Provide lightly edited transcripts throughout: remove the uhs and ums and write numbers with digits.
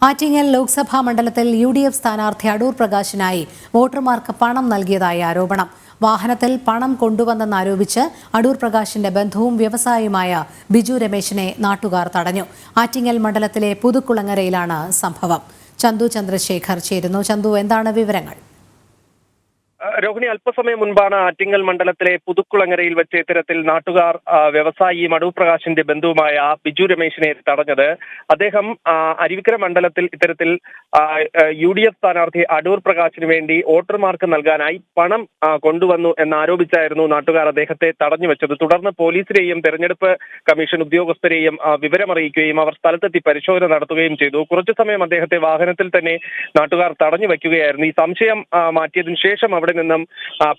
ആറ്റിങ്ങൽ ലോക്സഭാ മണ്ഡലത്തിൽ UDF സ്ഥാനാർത്ഥി അടൂർ പ്രകാശിനായി വോട്ടർമാർക്ക് പണം നൽകിയതായി ആരോപണം. വാഹനത്തിൽ പണം കൊണ്ടുവന്നെന്നാരോപിച്ച് അടൂർ പ്രകാശിന്റെ ബന്ധുവും വ്യവസായിയുമായ ബിജു രമേശിനെ നാട്ടുകാർ തടഞ്ഞു. ആറ്റിങ്ങൽ മണ്ഡലത്തിലെ പുതുക്കുളങ്ങരയിലാണ് സംഭവം. ചന്തു ചന്ദ്രശേഖർ ചേരുന്നു. ചന്തു, എന്താണ് വിവരങ്ങൾ? രോഹിണി, അല്പസമയം മുൻപാണ് ആറ്റിങ്ങൽ മണ്ഡലത്തിലെ പുതുക്കുളങ്ങരയിൽ വെച്ച് ഇത്തരത്തിൽ നാട്ടുകാർ വ്യവസായിയും അടൂർ പ്രകാശിന്റെ ബന്ധുവുമായ ബിജു രമേശിനെ തടഞ്ഞത്. അദ്ദേഹം അരുവിക്കര മണ്ഡലത്തിൽ ഇത്തരത്തിൽ UDF സ്ഥാനാർത്ഥി അടൂർ പ്രകാശിന് വേണ്ടി വോട്ടർമാർക്ക് നൽകാനായി പണം കൊണ്ടുവന്നു എന്നാരോപിച്ചായിരുന്നു നാട്ടുകാർ അദ്ദേഹത്തെ തടഞ്ഞു വെച്ചത്. തുടർന്ന് പോലീസിനെയും തെരഞ്ഞെടുപ്പ് കമ്മീഷൻ ഉദ്യോഗസ്ഥരെയും വിവരമറിയിക്കുകയും അവർ സ്ഥലത്തെത്തി പരിശോധന നടത്തുകയും ചെയ്തു. കുറച്ചു സമയം അദ്ദേഹത്തെ വാഹനത്തിൽ തന്നെ നാട്ടുകാർ തടഞ്ഞു വയ്ക്കുകയായിരുന്നു. ഈ സംശയം മാറ്റിയതിനു ശേഷം അവിടെ നിന്നും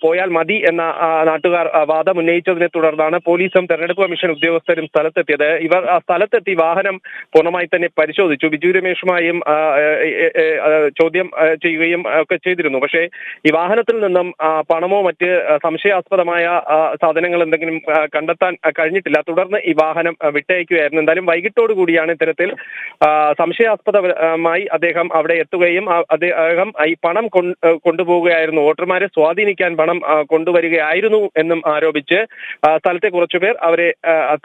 പോയാൽ മതി എന്ന നാട്ടുകാർ വാദം ഉന്നയിച്ചതിനെ തുടർന്നാണ് പോലീസും തെരഞ്ഞെടുപ്പ് കമ്മീഷൻ ഉദ്യോഗസ്ഥരും സ്ഥലത്തെത്തിയത്. ഇവർ സ്ഥലത്തെത്തി വാഹനം പൂർണ്ണമായി തന്നെ പരിശോധിച്ചു. ബിജു രമേശുമായും ചോദ്യം ചെയ്യുകയും ഒക്കെ ചെയ്തിരുന്നു. പക്ഷേ ഈ വാഹനത്തിൽ നിന്നും പണമോ മറ്റ് സംശയാസ്പദമായ സാധനങ്ങൾ എന്തെങ്കിലും കണ്ടെത്താൻ കഴിഞ്ഞിട്ടില്ല. തുടർന്ന് ഈ വാഹനം വിട്ടയക്കുകയായിരുന്നു. എന്തായാലും വൈകിട്ടോടു കൂടിയാണ് ഇത്തരത്തിൽ സംശയാസ്പദമായി അദ്ദേഹം അവിടെ എത്തുകയും അദ്ദേഹം ഈ പണം കൊണ്ടുപോവുകയായിരുന്നു, വോട്ടർമാരെ സ്വാധീനിക്കാൻ പണം കൊണ്ടുവരികയായിരുന്നു എന്നും ആരോപിച്ച് സ്ഥലത്തെ കുറച്ചുപേർ അവരെ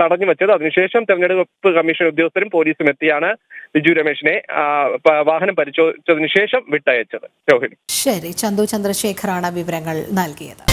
തടഞ്ഞു വെച്ചത്. അതിനുശേഷം തെരഞ്ഞെടുപ്പ് കമ്മീഷൻ ഉദ്യോഗസ്ഥരും പോലീസും എത്തിയാണ് ബിജു രമേശിനെ വാഹനം പരിശോധിച്ചതിനു ശേഷം വിട്ടയച്ചത്. രോഹിണി. ശരി, ചന്തു ചന്ദ്രശേഖറാണ് വിവരങ്ങൾ നൽകിയത്.